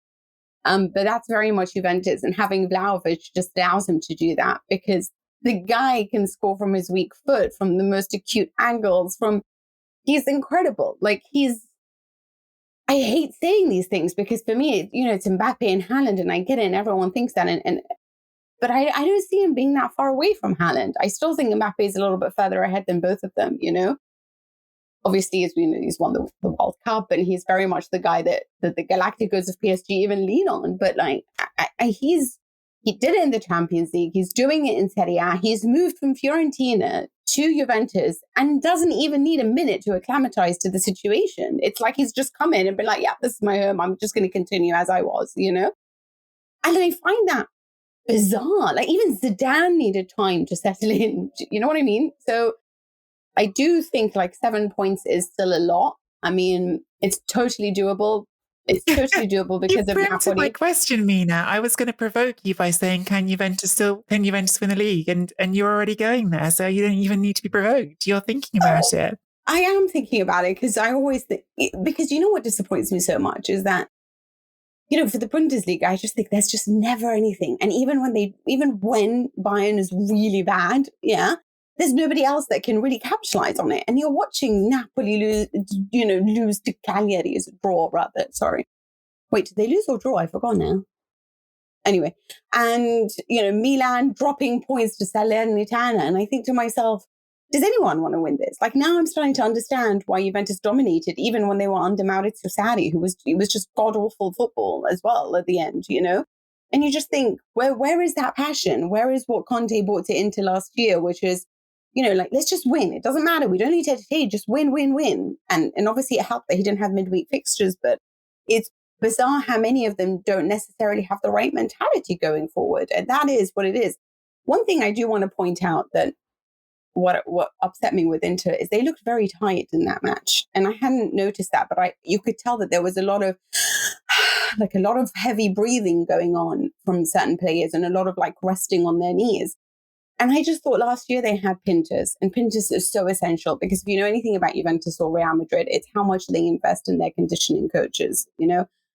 But that's very much Juventus, and having Vlahovic just allows him to do that because the guy can score from his weak foot, from the most acute angles, he's incredible. I hate saying these things because for me, it's Mbappe and Haaland, and I get it, and everyone thinks that, but I don't see him being that far away from Haaland. I still think Mbappe is a little bit further ahead than both of them, Obviously, as we know, he's won the World Cup, and he's very much the guy that the Galacticos of PSG even lean on. But he did it in the Champions League. He's doing it in Serie A. He's moved from Fiorentina to Juventus and doesn't even need a minute to acclimatize to the situation. It's like he's just come in and been like, yeah, this is my home. I'm just going to continue as I was, And I find that bizarre. Even Zidane needed time to settle in. You know what I mean? So I do think 7 points is still a lot. I mean, it's totally doable. It's totally doable because of Napoli. My question, Mina. I was going to provoke you by saying, can Juventus win the league? And you're already going there, so you don't even need to be provoked. You're thinking about it. I am thinking about it because I always think, because what disappoints me so much is that, for the Bundesliga, I just think there's just never anything. And even when Bayern is really bad, there's nobody else that can really capitalize on it. And you're watching Napoli lose to Cagliari, draw rather. Sorry. Wait, did they lose or draw? I forgot now. Anyway, and, Milan dropping points to Salernitana. And I think to myself, does anyone want to win this? Now I'm starting to understand why Juventus dominated, even when they were under Maurizio Sarri, who was just god-awful football as well at the end, And you just think, where is that passion? Where is what Conte brought to Inter last year, which is, let's just win. It doesn't matter. We don't need to entertain. Just win, win, win. And obviously it helped that he didn't have midweek fixtures, but it's bizarre how many of them don't necessarily have the right mentality going forward. And that is what it is. One thing I do want to point out that what upset me with Inter is they looked very tight in that match. And I hadn't noticed that, but you could tell that there was a lot of heavy breathing going on from certain players and a lot of resting on their knees. And I just thought last year they had Pintus, and Pintus is so essential because if you know anything about Juventus or Real Madrid, it's how much they invest in their conditioning coaches.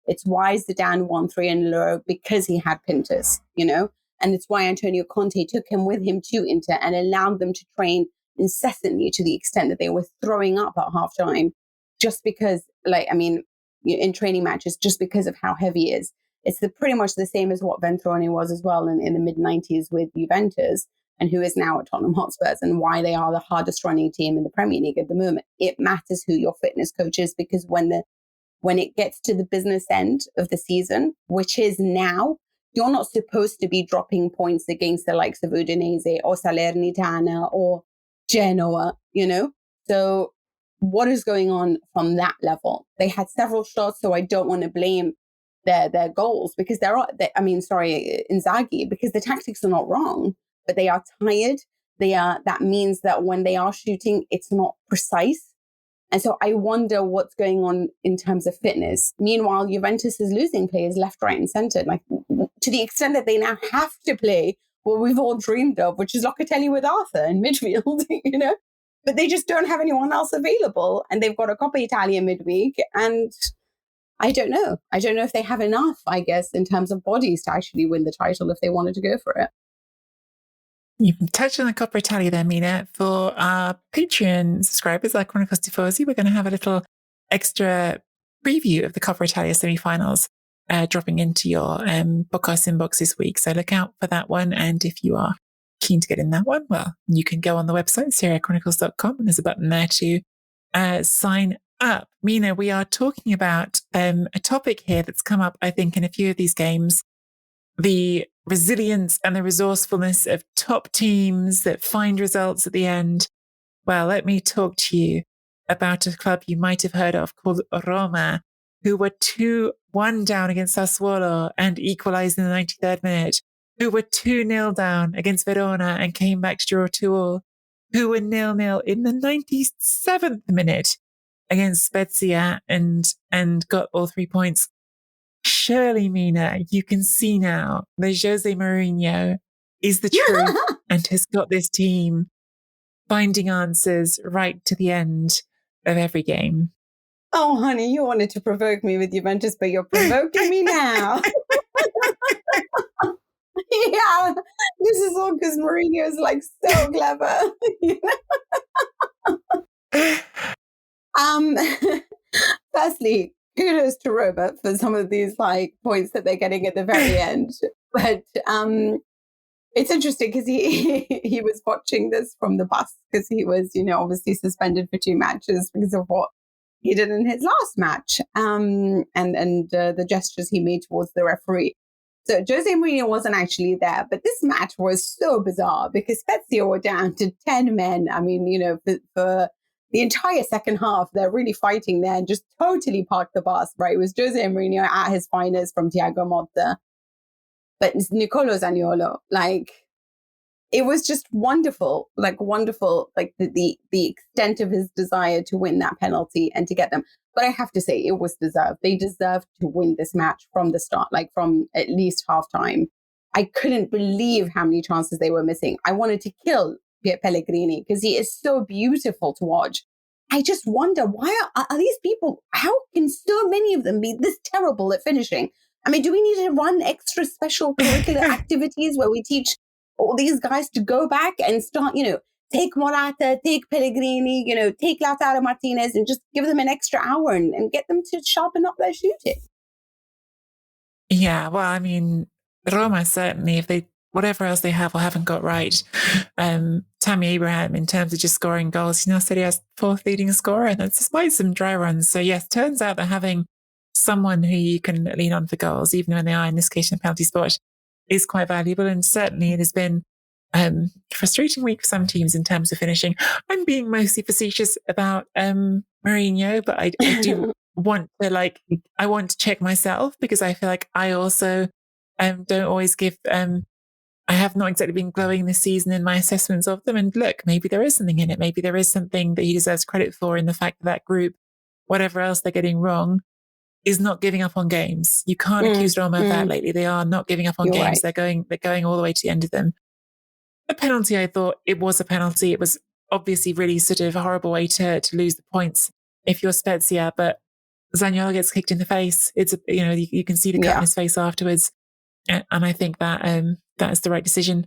It's why Zidane won 3 in a row, because he had Pintus, you know? And it's why Antonio Conte took him with him to Inter and allowed them to train incessantly to the extent that they were throwing up at halftime, just because, in training matches, just because of how heavy he is. It's pretty much the same as what Ventrone was as well in the mid-90s with Juventus, and who is now at Tottenham Hotspurs, and why they are the hardest running team in the Premier League at the moment. It matters who your fitness coach is, because when it gets to the business end of the season, which is now, you're not supposed to be dropping points against the likes of Udinese or Salernitana or Genoa, you know? So what is going on from that level? They had several shots, so I don't want to blame their goals, because Inzaghi, because the tactics are not wrong, but they are tired. That means that when they are shooting, it's not precise. And so I wonder what's going on in terms of fitness. Meanwhile, Juventus is losing players left, right, and centre, like to the extent that they now have to play what we've all dreamed of, which is Locatelli with Arthur in midfield, you know? But they just don't have anyone else available. And they've got a Coppa Italia midweek. And I don't know. I don't know if they have enough, I guess, in terms of bodies to actually win the title if they wanted to go for it. You touched on the Coppa Italia there, Mina. For our Patreon subscribers like Chronicles Tifosi, we're going to have a little extra preview of the Coppa Italia semi-finals dropping into your podcast inbox this week. So look out for that one. And if you are keen to get in that one, well, you can go on the website, SerieAchronicles.com, and there's a button there to sign up. Mina, we are talking about a topic here that's come up, I think, in a few of these games. The resilience and the resourcefulness of top teams that find results at the end. Well, let me talk to you about a club you might have heard of called Roma, who were 2-1 down against Sassuolo and equalized in the 93rd minute, who were 2-0 down against Verona and came back to draw 2-2, who were 0-0 in the 97th minute against Spezia and got all 3 points. Surely, Mina, you can see now that Jose Mourinho is the truth and has got this team finding answers right to the end of every game. Oh, honey, you wanted to provoke me with Juventus, but you're provoking me now. Yeah, this is all because Mourinho is like so clever. Firstly, kudos to Roma for some of these like points that they're getting at the very end. But it's interesting because he was watching this from the bus, because he was, obviously suspended for 2 matches because of what he did in his last match, and the gestures he made towards the referee. So Jose Mourinho wasn't actually there, but this match was so bizarre because Spezia were down to 10 men. I mean, for the entire second half, they're really fighting there and just totally parked the bus, right? It was Jose Mourinho at his finest from Thiago Motta. But Nicolo Zaniolo, it was just wonderful, like the extent of his desire to win that penalty and to get them. But I have to say, it was deserved. They deserved to win this match from the start, like from at least halftime. I couldn't believe how many chances they were missing. I wanted to kill Pier Pellegrini because he is so beautiful to watch. I just wonder, why are these people, how can so many of them be this terrible at finishing? I mean, do we need to run extra special curricular activities where we teach all these guys to go back and start, take Morata, take Pellegrini, take Lautaro Martinez and just give them an extra hour and get them to sharpen up their shooting? Yeah, well, I mean, Roma certainly, if they, whatever else they have or haven't got right, Tammy Abraham, in terms of just scoring goals, Serie A's 4th leading scorer, and that's despite some dry runs. So yes, turns out that having someone who you can lean on for goals, even when they are, in this case, in a penalty spot, is quite valuable. And certainly it has been a frustrating week for some teams in terms of finishing. I'm being mostly facetious about Mourinho, but I do want to I want to check myself, because I feel like I also don't always give, I have not exactly been glowing this season in my assessments of them. And look, maybe there is something in it. Maybe there is something that he deserves credit for in the fact that group, whatever else they're getting wrong, is not giving up on games. You can't accuse Roma of that lately. They are not giving up on games. Right. They're going all the way to the end of them. A penalty, I thought it was a penalty. It was obviously really sort of a horrible way to lose the points if you're Spezia, but Zaniolo gets kicked in the face. It's you can see the cut in his face afterwards, and I think that that is the right decision.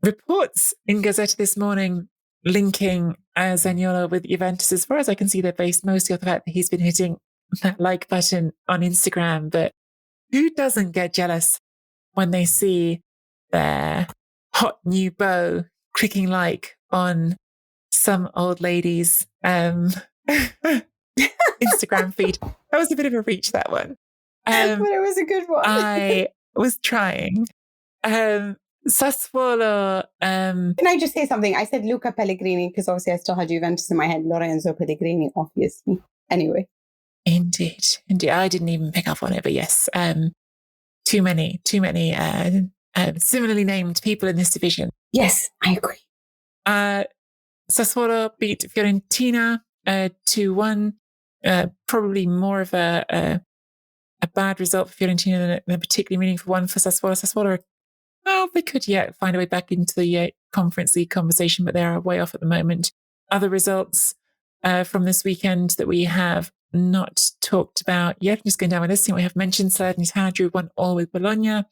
Reports in Gazzetta this morning linking Zaniolo with Juventus. As far as I can see, they're based mostly on the fact that he's been hitting that like button on Instagram. But who doesn't get jealous when they see their hot new beau clicking like on some old lady's Instagram feed? That was a bit of a reach, that one. But it was a good one. I was trying. Sassuolo. Can I just say something? I said Luca Pellegrini because obviously I still had Juventus in my head. Lorenzo Pellegrini, obviously. Anyway. Indeed. I didn't even pick up on it, but yes. Too many similarly named people in this division. Yes, I agree. Sassuolo beat Fiorentina 2-1. Probably more of a bad result for Fiorentina than a particularly meaningful one for Sassuolo. Sassuolo, they could yet find a way back into the Conference League conversation, but they are way off at the moment. Other results from this weekend that we have not talked about yet. I'm just going down my list. We have mentioned Salernitana drew 1-1 with Bologna.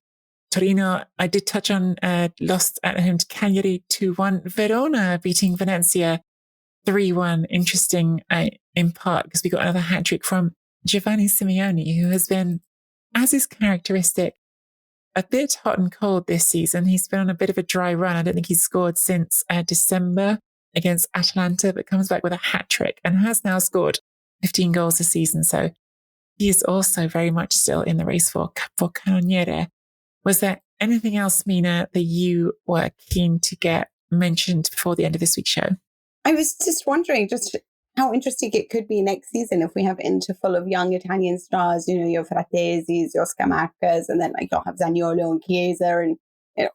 Torino, I did touch on, lost at home to Cagliari 2-1. Verona beating Venezia 3-1. Interesting in part because we got another hat-trick from Giovanni Simeone, who has been, as is characteristic, a bit hot and cold this season. He's been on a bit of a dry run. I don't think he's scored since December against Atalanta, but comes back with a hat-trick and has now scored 15 goals this season. So he is also very much still in the race for Cannoniere. Was there anything else, Mina, that you were keen to get mentioned before the end of this week's show? I was just wondering just how interesting it could be next season if we have Inter full of young Italian stars, your Fratesis, your Scamacca's, and then you'll have Zaniolo and Chiesa and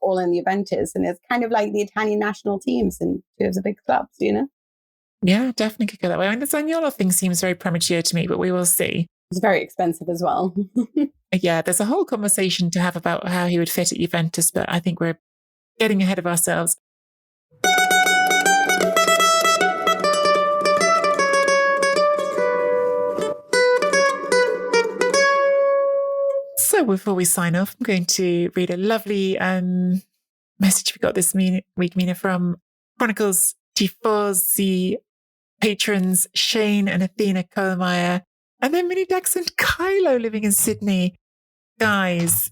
all in Juventus. And it's kind of like the Italian national teams and two of the big clubs, Yeah, definitely could go that way. I mean, the Zaniolo thing seems very premature to me, but we will see. It's very expensive as well. Yeah, there's a whole conversation to have about how he would fit at Juventus, but I think we're getting ahead of ourselves. So before we sign off, I'm going to read a lovely message we got this week, Mina, from Chronicles Tifosi patrons Shane and Athena Kohlmeyer, and then Mini Dax and Kylo living in Sydney. Guys,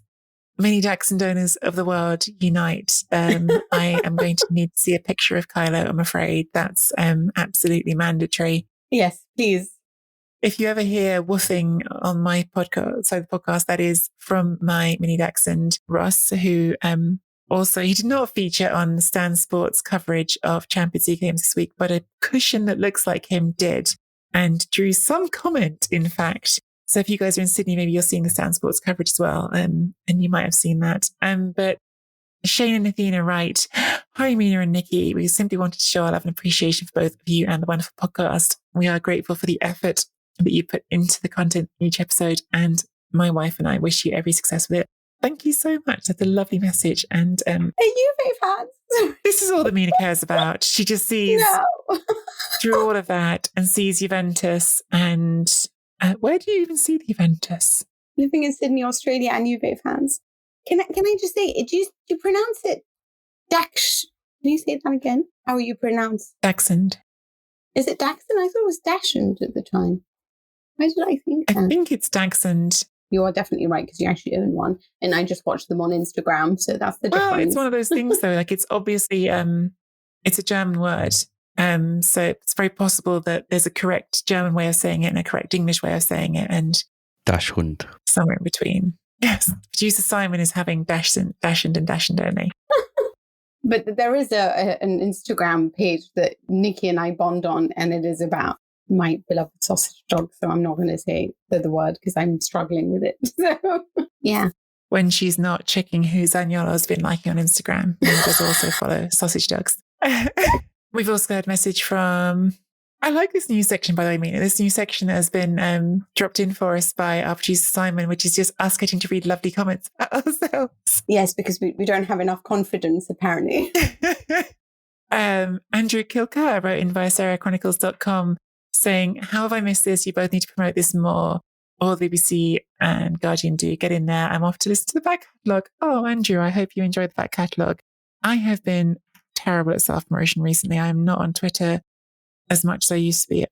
Mini Dax and owners of the world, unite. I am going to need to see a picture of Kylo, I'm afraid. That's absolutely mandatory. Yes, please. If you ever hear woofing on my podcast, that is from my Mini Dax and Ross, who also, he did not feature on Stan Sports coverage of Champions League games this week, but a cushion that looks like him did, and drew some comment, in fact. So if you guys are in Sydney, maybe you're seeing the Stan Sports coverage as well, and you might have seen that. But Shane and Athena write, "Hi, Mina and Nikki. We simply wanted to show our love and appreciation for both of you and the wonderful podcast. We are grateful for the effort that you put into the content in each episode, and my wife and I wish you every success with it." Thank you so much. That's a lovely message. And are you big fans? This is all that Mina cares about. She just sees through all of that and sees Juventus. And where do you even see the Juventus? Living in Sydney, Australia, and Juve fans. Can I just say, do you pronounce it Dax? Can you say that again? How you pronounce? Dachshund. Is it Dachshund? I thought it was Dachshund at the time. Why did I think that? I think it's Dachshund. You are definitely right because you actually own one, and I just watched them on Instagram, so that's the difference. Well, it's one of those things though. Like it's obviously it's a German word, so it's very possible that there's a correct German way of saying it and a correct English way of saying it, and Dachshund somewhere in between. Yes, producer Simon is having Dachshund only. But there is an Instagram page that Nikki and I bond on, and it is about my beloved sausage dog. So I'm not going to say the word because I'm struggling with it. So, yeah. When she's not checking who Zaniolo's been liking on Instagram, and does also follow sausage dogs. We've also got a message from, I like this new section, by the way, Mina. This new section has been dropped in for us by our producer Simon, which is just us getting to read lovely comments ourselves. Yes, because we don't have enough confidence, apparently. Andrew Kilcar wrote in via SarahChronicles.com, saying, how have I missed this? You both need to promote this more. All the BBC and Guardian do. Get in there. I'm off to listen to the back catalogue. Oh, Andrew, I hope you enjoyed the back catalogue. I have been terrible at self-promotion recently. I'm not on Twitter as much as I used to be.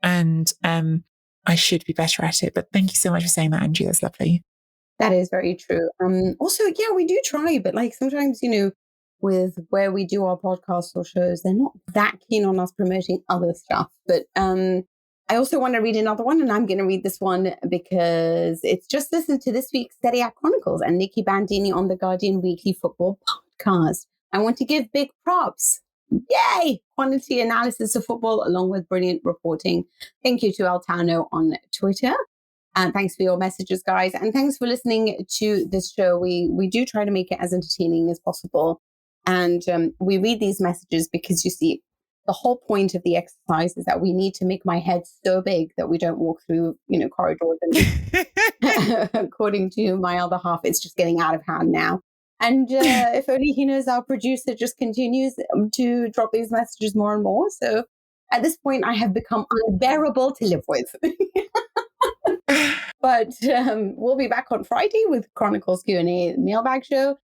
And I should be better at it. But thank you so much for saying that, Andrew. That's lovely. That is very true. Also, yeah, we do try, but like sometimes, with where we do our podcasts or shows, they're not that keen on us promoting other stuff. But I also want to read another one, and I'm going to read this one because it's just listened to this week's Serie A Chronicles and Nicky Bandini on the Guardian Weekly Football Podcast. I want to give big props. Yay! Quantity analysis of football along with brilliant reporting. Thank you to Altano on Twitter. And thanks for your messages, guys. And thanks for listening to this show. We do try to make it as entertaining as possible. And we read these messages because, you see, the whole point of the exercise is that we need to make my head so big that we don't walk through, corridors. And according to my other half, it's just getting out of hand now. And if only he knows, our producer just continues to drop these messages more and more. So at this point, I have become unbearable to live with. But we'll be back on Friday with Chronicles Q&A mailbag show.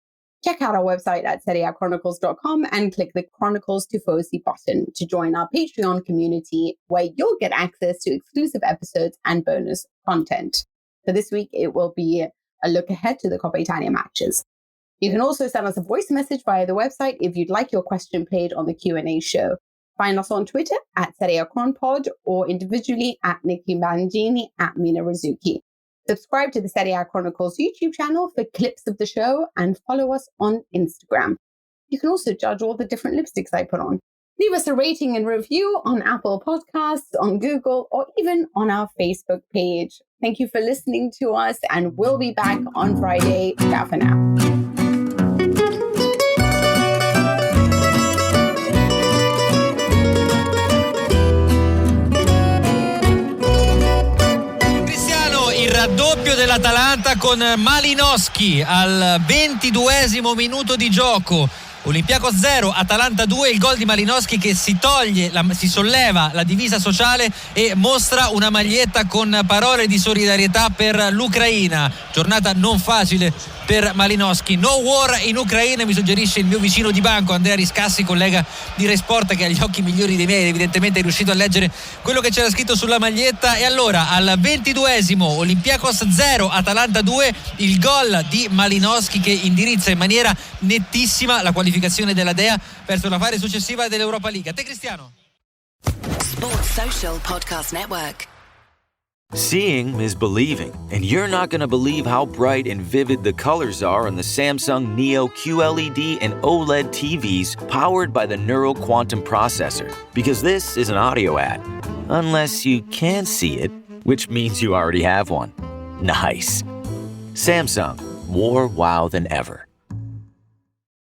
Check out our website at serieachronicles.com and click the Chronicles Tifosi button to join our Patreon community, where you'll get access to exclusive episodes and bonus content. For this week, it will be a look ahead to the Coppa Italia matches. You can also send us a voice message via the website if you'd like your question played on the Q&A show. Find us on Twitter at Serie A Chronpod or individually at Nicky Bandini, at Mina Rizuki. Subscribe to the Serie A Chronicles YouTube channel for clips of the show and follow us on Instagram. You can also judge all the different lipsticks I put on. Leave us a rating and review on Apple Podcasts, on Google, or even on our Facebook page. Thank you for listening to us, and we'll be back on Friday. Ciao for now. Raddoppio dell'Atalanta con Malinovskyi al 22esimo minuto di gioco. Olympiacos 0, Atalanta 2, il gol di Malinovskyi che si solleva la divisa sociale e mostra una maglietta con parole di solidarietà per l'Ucraina. Giornata non facile per Malinovskyi. No war in Ucraina, mi suggerisce il mio vicino di banco Andrea Riscassi, collega di Rai Sport, che ha gli occhi migliori dei miei, evidentemente è riuscito a leggere quello che c'era scritto sulla maglietta. E allora al 22esimo Olympiacos 0, Atalanta 2, il gol di Malinovskyi che indirizza in maniera nettissima la qualificazione della Dea verso la fase successiva dell'Europa League. A te, Cristiano. Sports Social Podcast Network. Seeing is believing, and you're not going to believe how bright and vivid the colors are on the Samsung Neo QLED and OLED TVs powered by the Neural Quantum Processor. Because this is an audio ad. Unless you can see it, which means you already have one. Nice. Samsung, more wow than ever.